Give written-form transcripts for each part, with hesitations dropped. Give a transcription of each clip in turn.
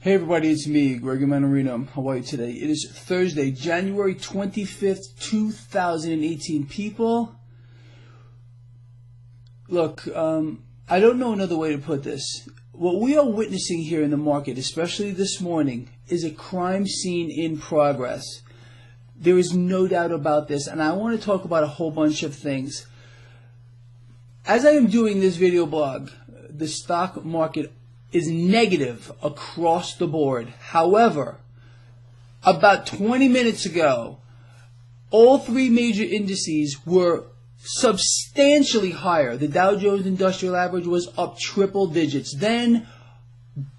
Hey everybody, it's me, Gregory Manna. How are you today? It is Thursday, January 25th, 2018. People, look, I don't know another way to put this. What we are witnessing here in the market, especially this morning, is a crime scene in progress. There is no doubt about this, and I want to talk about a whole bunch of things. As I am doing this video blog, the stock market is negative across the board. However, about 20 minutes ago, all three major indices were substantially higher. The Dow Jones Industrial Average was up triple digits. Then,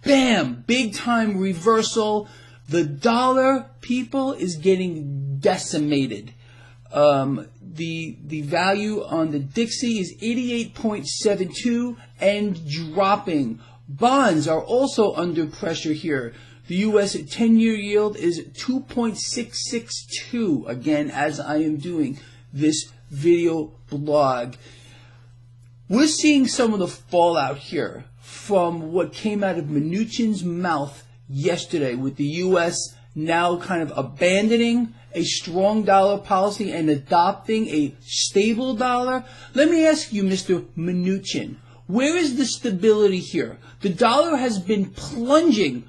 bam, big time reversal. The dollar, people, is getting decimated. The value on the Dixie is 88.72 and dropping. Bonds are also under pressure here. The U.S. 10-year yield is 2.662, again, as I am doing this video blog. We're seeing some of the fallout here from what came out of Mnuchin's mouth yesterday, with the U.S. now kind of abandoning a strong dollar policy and adopting a stable dollar. Let me ask you, Mr. Mnuchin, where is the stability here? The dollar has been plunging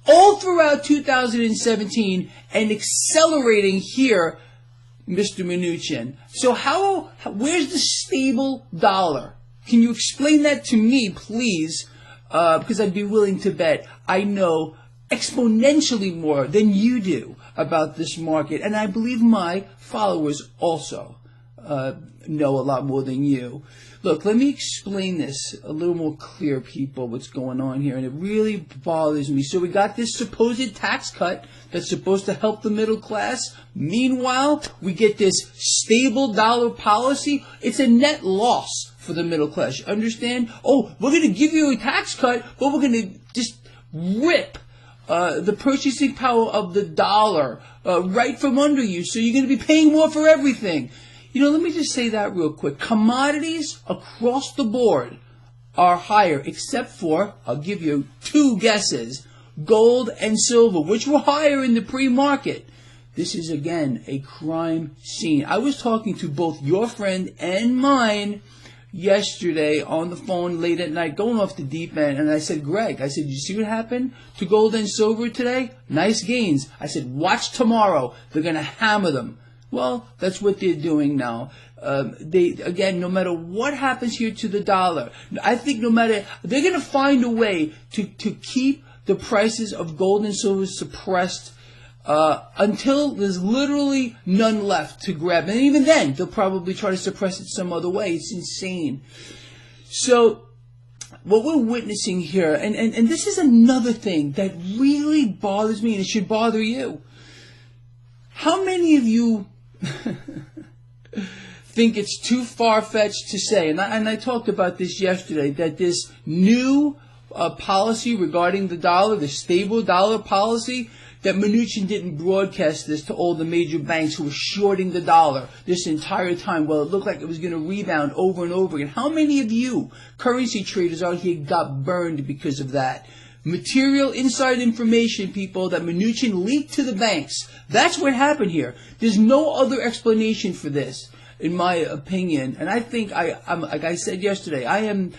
all throughout 2017 and accelerating here, Mr. Mnuchin. So where's the stable dollar? Can you explain that to me, please? Because I'd be willing to bet I know exponentially more than you do about this market, and I believe my followers also know a lot more than you. Look, let me explain this a little more clear, people, what's going on here, and it really bothers me. So we got this supposed tax cut that's supposed to help the middle class. Meanwhile, we get this stable dollar policy. It's a net loss for the middle class. You understand? Oh, we're going to give you a tax cut, but we're going to just rip the purchasing power of the dollar right from under you, so you're going to be paying more for everything. You know, let me just say that real quick. Commodities across the board are higher, except for, I'll give you two guesses, gold and silver, which were higher in the pre-market. This is, again, a crime scene. I was talking to both your friend and mine yesterday on the phone late at night, going off the deep end, and I said, Greg, I said, you see what happened to gold and silver today? Nice gains. I said, watch tomorrow. They're going to hammer them. Well, that's what they're doing now. Again, no matter what happens here to the dollar, I think they're going to find a way to keep the prices of gold and silver suppressed until there's literally none left to grab. And even then, they'll probably try to suppress it some other way. It's insane. So what we're witnessing here, and this is another thing that really bothers me, and it should bother you. How many of you think it's too far-fetched to say, and I talked about this yesterday, that this new policy regarding the dollar, the stable dollar policy, that Mnuchin didn't broadcast this to all the major banks who were shorting the dollar this entire time? Well, it looked like it was going to rebound over and over again. How many of you currency traders out here got burned because of that? Material inside information, people, that Mnuchin leaked to the banks. That's what happened here. There's no other explanation for this, in my opinion. And I think, like I said yesterday, I am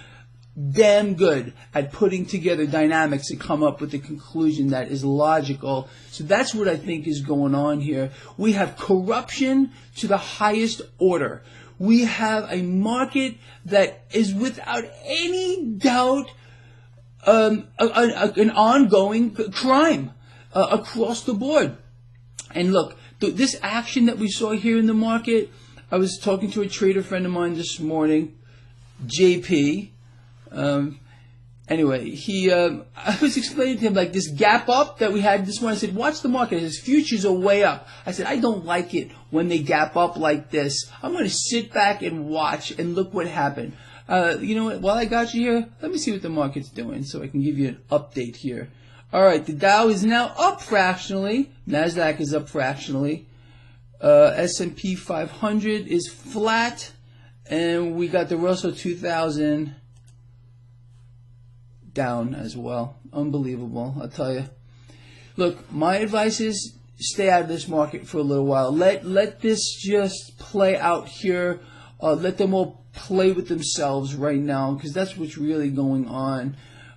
damn good at putting together dynamics and come up with a conclusion that is logical. So that's what I think is going on here. We have corruption to the highest order. We have a market that is without any doubt an ongoing crime across the board. And look, this action that we saw here in the market, I was talking to a trader friend of mine this morning, JP. Anyway, I was explaining to him, like, this gap up that we had this morning. I said, watch the market. His futures are way up. I said, I don't like it when they gap up like this. I'm going to sit back and watch and look what happened. You know what? While I got you here, let me see what the market's doing so I can give you an update here. All right, the Dow is now up fractionally. NASDAQ is up fractionally. S&P 500 is flat. And we got the Russell 2000 down as well. Unbelievable, I'll tell you. Look, my advice is stay out of this market for a little while. Let this just play out here. Let them all play with themselves right now, because that's what's really going on.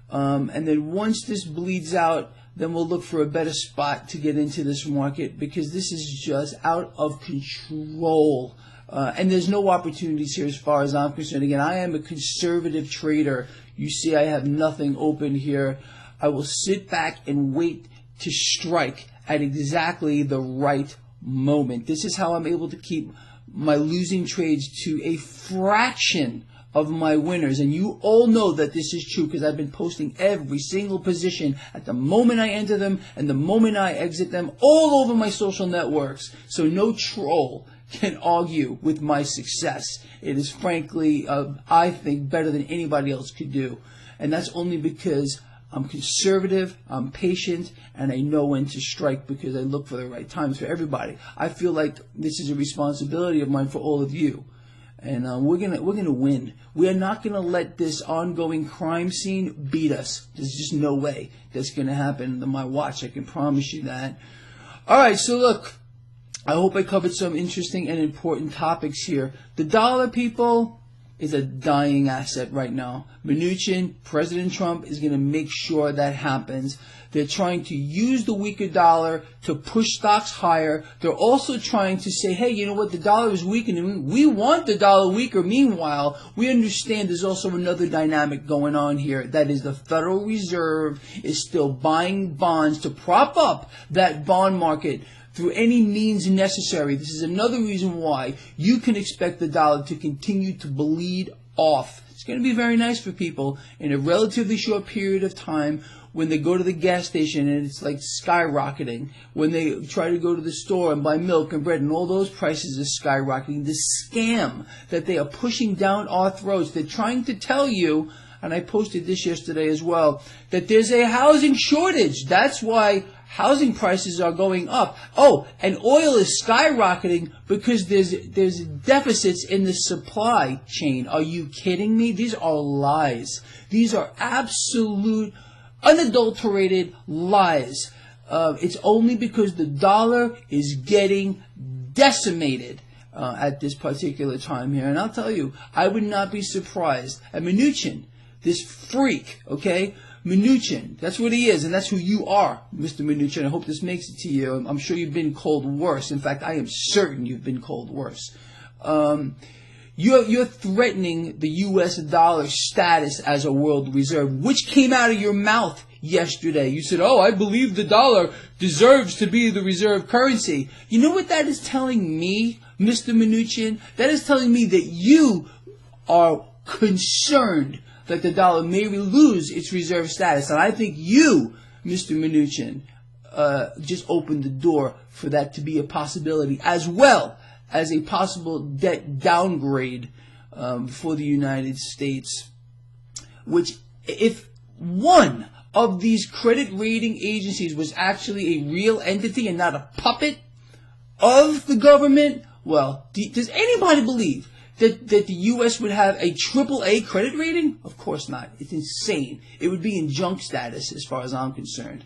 And then once this bleeds out, then we'll look for a better spot to get into this market, because this is just out of control. And there's no opportunities here as far as I'm concerned. Again, I am a conservative trader. You see I have nothing open here. I will sit back and wait to strike at exactly the right moment. This is how I'm able to keep my losing trades to a fraction of my winners. And you all know that this is true, because I've been posting every single position at the moment I enter them and the moment I exit them all over my social networks. So no troll can argue with my success. It is frankly, I think, better than anybody else could do. And that's only because I'm conservative, I'm patient, and I know when to strike, because I look for the right times for everybody. I feel like this is a responsibility of mine for all of you. And we're gonna win. We are not gonna let this ongoing crime scene beat us. There's just no way that's gonna happen on my watch. I can promise you that. All right, so look, I hope I covered some interesting and important topics here. The dollar, people, is a dying asset right now. Mnuchin, President Trump, is going to make sure that happens. They're trying to use the weaker dollar to push stocks higher. They're also trying to say, hey, you know what, the dollar is weakening. We want the dollar weaker. Meanwhile, we understand there's also another dynamic going on here. That is, the Federal Reserve is still buying bonds to prop up that bond market through any means necessary. This is another reason why you can expect the dollar to continue to bleed off. It's going to be very nice for people in a relatively short period of time when they go to the gas station and it's like skyrocketing. When they try to go to the store and buy milk and bread and all those prices are skyrocketing. The scam that they are pushing down our throats. They're trying to tell you, and I posted this yesterday as well, that there's a housing shortage. That's why housing prices are going up. Oh, and oil is skyrocketing because there's deficits in the supply chain. Are you kidding me? These are lies. These are absolute, unadulterated lies. It's only because the dollar is getting decimated at this particular time here. And I'll tell you, I would not be surprised. And Mnuchin, this freak, okay? Mnuchin, that's what he is, and that's who you are, Mr. Mnuchin. I hope this makes it to you. I'm sure you've been called worse. In fact, I am certain you've been called worse. You're threatening the U.S. dollar status as a world reserve, which came out of your mouth yesterday. You said, oh, I believe the dollar deserves to be the reserve currency. You know what that is telling me, Mr. Mnuchin? That is telling me that you are concerned that the dollar may lose its reserve status. And I think you, Mr. Mnuchin, just opened the door for that to be a possibility, as well as a possible debt downgrade for the United States, which, if one of these credit rating agencies was actually a real entity and not a puppet of the government, well, does anybody believe that the U.S. would have a AAA credit rating? Of course not. It's insane. It would be in junk status as far as I'm concerned.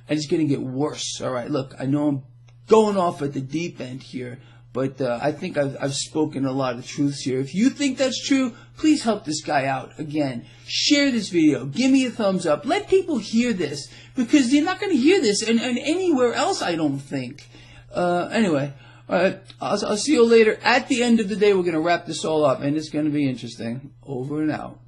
And it's going to get worse. All right, look, I know I'm going off at the deep end here, but I think I've spoken a lot of truths here. If you think that's true, please help this guy out. Again, share this video. Give me a thumbs up. Let people hear this, because they're not going to hear this and anywhere else, I don't think. Anyway. All right, I'll see you later. At the end of the day, we're going to wrap this all up, and it's going to be interesting. Over and out.